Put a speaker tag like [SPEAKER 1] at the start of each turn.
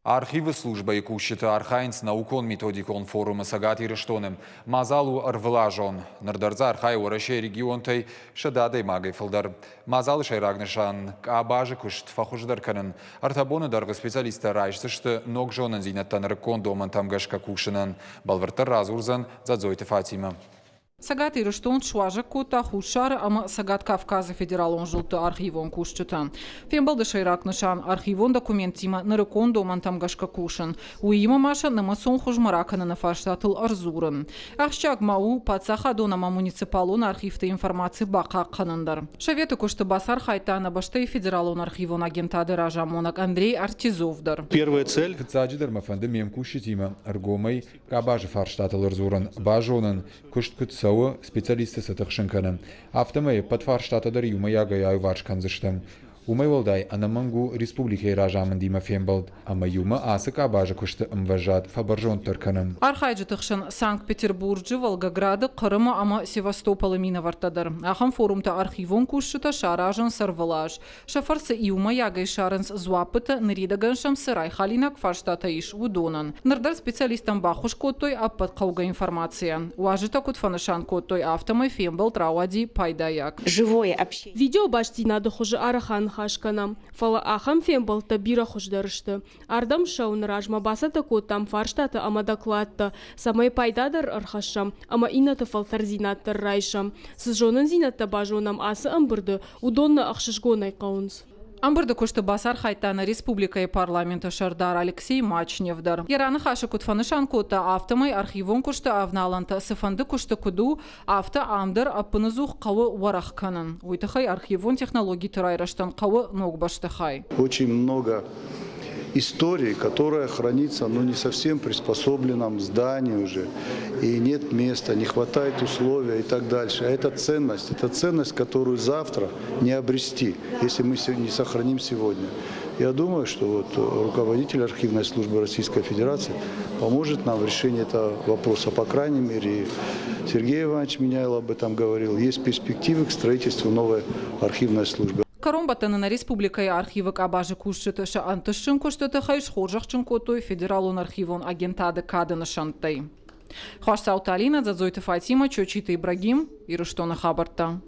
[SPEAKER 1] Архивы службы икущиты архайнс наукон методикон форума сагати рештоным. Мазалу арвлажон. Нардарза архай урашей регионтай шададой магай филдар. Мазал шайрагнышан кабажи кушт фахуждар канын. Артабоны дарғы специалиста райшсышты ног жонын зинаттан рыккон доман тамгашка кушынын. Балвартар разурзан задзойты Фатима.
[SPEAKER 2] Сагат Ирештон шуажа кота хушар, ама Сагат Кавказа федералон жылты архивон кушчыта. Фембалды шайрак нышан архивон документима нарыкон доман тамгашка кушын. Уима маша намасон хужмаракана на фаштатыл арзурын. Ахщак мау пацаха донама муниципалон архивты информации бака канандар. Шаветы кушты басар хайтана баштай федералон архивон агентады ражамонак Андрей Артизовдар.
[SPEAKER 3] Первая цель.
[SPEAKER 1] Цаджидар мафанды мем кушитима аргомай кабажи фаштатыл арзурын бажонын кушт кутса специалисты сатахшинканым. Автомай подфарштатадар юма ягай варшканзыштым. Умай волдай анамангу республике ражамын дима фембалд. Ама юма асыка бажа кушты мважат фабаржон тырканым.
[SPEAKER 2] Архайджы тыхшын Санкт-Петербурджы, Волгограды, Крыма, ама Севастополы минавартадар. Ахам форумта архивон кушчыта шаражын сарвалаш. Шафарсы юма ягай шарынс зуапыта ныридагыншам сырай халинак фарштата иш удонан. Нардар специалистам бахуш коттой аппат кауга информация. Уажыта кутфанышан коттой автомай фембалд рауади пайдаяк.
[SPEAKER 4] Живое общение.
[SPEAKER 5] Видео башти надо хуже арахан хашканам. Фала ахам фембалта бира хуждарышты. Ардам шаун ражма басата коттам фарштата ама докладта. Самай пайдадар архашам, ама ината фалтар зинаттар райшам. Сжонын зинатта бажонам асы амбырды, удонна ахшишгонай каунс.
[SPEAKER 2] Амбырды кушты басар хайтана республика и парламента Шардар Алексей Мачневдар. Яраны хашы кутфанышан кота автомай архивон кушты авналанта сыфанды кушты куду авто амдар аппынызух кавы варах канын. Уйтахай архивон технологий тырайраштан кавы ногбаштахай.
[SPEAKER 6] Очень много истории, которая хранится, но не совсем приспособленном здании уже. И нет места, не хватает условия и так дальше. А это ценность, которую завтра не обрести, если мы не сохраним сегодня. Я думаю, что вот руководитель архивной службы Российской Федерации поможет нам в решении этого вопроса. По крайней мере, Сергей Иванович Меняйло об этом говорил. Есть перспективы к строительству новой архивной службы.
[SPEAKER 2] Каромбатаны на республика и архивы кабажи кушчыты ша антышын куштыты хайш хоржахчын котой федералун архивон агентады кадыны шантай. Хаш Сауталина, Задзойты Фатима, Чочиты Ибрагим, Ируштона Хабарта.